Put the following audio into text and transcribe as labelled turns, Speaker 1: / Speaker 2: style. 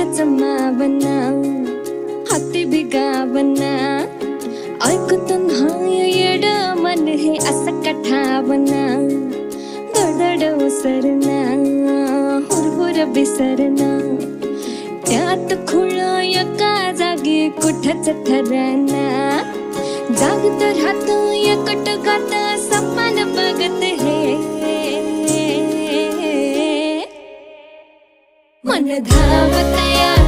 Speaker 1: कुठच मावना हाती बिगावना ऐकून हाय येड मन हे असं कठावना दडदड उसरना हुरहुर बिसरना त्यात खुळा एका जागी कुठच ठरना जागत राहतो एकटकात सपन बघत हे मन धावत या